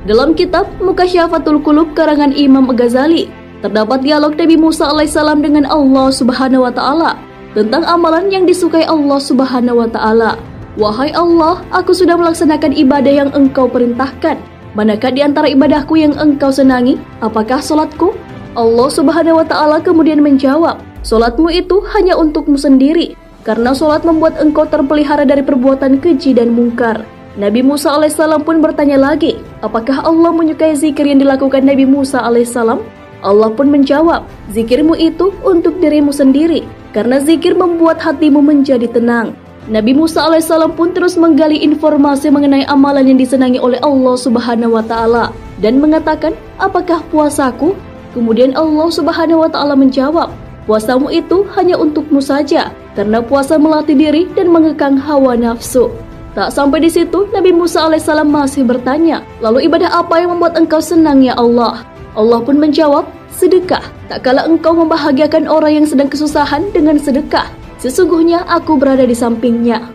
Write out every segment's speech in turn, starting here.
Dalam kitab Mukasyafatul Qulub karangan Imam Ghazali, terdapat dialog Nabi Musa alaihissalam dengan Allah Subhanahu wa taala tentang amalan yang disukai Allah Subhanahu wa taala. Wahai Allah, aku sudah melaksanakan ibadah yang Engkau perintahkan. Manakah di antara ibadahku yang Engkau senangi? Apakah salatku? Allah Subhanahu wa taala kemudian menjawab, salatmu itu hanya untukmu sendiri, karena salat membuat engkau terpelihara dari perbuatan keji dan mungkar. Nabi Musa alaihissalam pun bertanya lagi, apakah Allah menyukai zikir yang dilakukan Nabi Musa alaihissalam? Allah pun menjawab, zikirmu itu untuk dirimu sendiri, karena zikir membuat hatimu menjadi tenang. Nabi Musa alaihissalam pun terus menggali informasi mengenai amalan yang disenangi oleh Allah Subhanahu wa taala dan mengatakan, apakah puasaku? Kemudian Allah Subhanahu wa taala menjawab, puasamu itu hanya untukmu saja, karena puasa melatih diri dan mengekang hawa nafsu. Tak sampai di situ, Nabi Musa alaihissalam masih bertanya, lalu ibadah apa yang membuat engkau senang ya Allah? Allah pun menjawab, sedekah. Tak kala engkau membahagiakan orang yang sedang kesusahan dengan sedekah, sesungguhnya aku berada di sampingnya.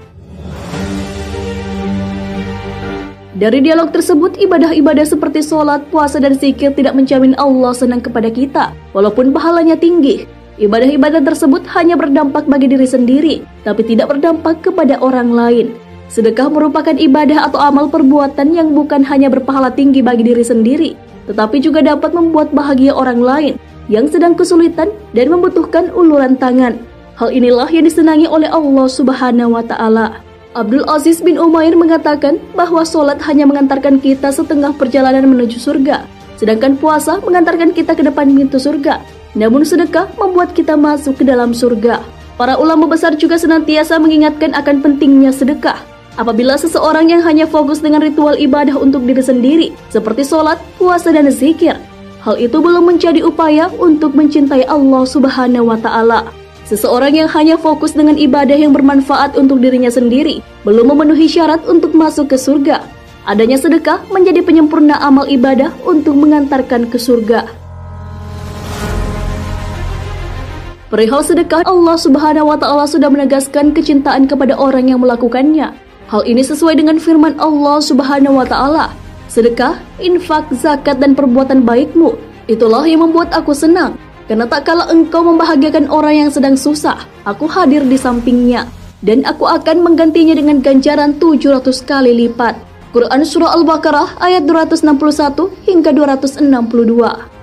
Dari dialog tersebut, ibadah-ibadah seperti sholat, puasa, dan zikir tidak menjamin Allah senang kepada kita, walaupun pahalanya tinggi. Ibadah-ibadah tersebut hanya berdampak bagi diri sendiri, tapi tidak berdampak kepada orang lain. Sedekah merupakan ibadah atau amal perbuatan yang bukan hanya berpahala tinggi bagi diri sendiri, tetapi juga dapat membuat bahagia orang lain yang sedang kesulitan dan membutuhkan uluran tangan. Hal inilah yang disenangi oleh Allah Subhanahu wa taala. Abdul Aziz bin Umair mengatakan bahwa sholat hanya mengantarkan kita setengah perjalanan menuju surga, sedangkan puasa mengantarkan kita ke depan pintu surga. Namun sedekah membuat kita masuk ke dalam surga. Para ulama besar juga senantiasa mengingatkan akan pentingnya sedekah. Apabila seseorang yang hanya fokus dengan ritual ibadah untuk diri sendiri, seperti sholat, puasa, dan zikir, hal itu belum menjadi upaya untuk mencintai Allah Subhanahu wa taala. Seseorang yang hanya fokus dengan ibadah yang bermanfaat untuk dirinya sendiri, belum memenuhi syarat untuk masuk ke surga. Adanya sedekah menjadi penyempurna amal ibadah untuk mengantarkan ke surga. Perihal sedekah, Allah Subhanahu wa taala sudah menegaskan kecintaan kepada orang yang melakukannya. Hal ini sesuai dengan firman Allah Subhanahu wa taala, sedekah, infak, zakat, dan perbuatan baikmu, itulah yang membuat aku senang, karena tak kala engkau membahagiakan orang yang sedang susah, aku hadir di sampingnya, dan aku akan menggantinya dengan ganjaran 700 kali lipat. Quran Surah Al-Baqarah ayat 261 hingga 262.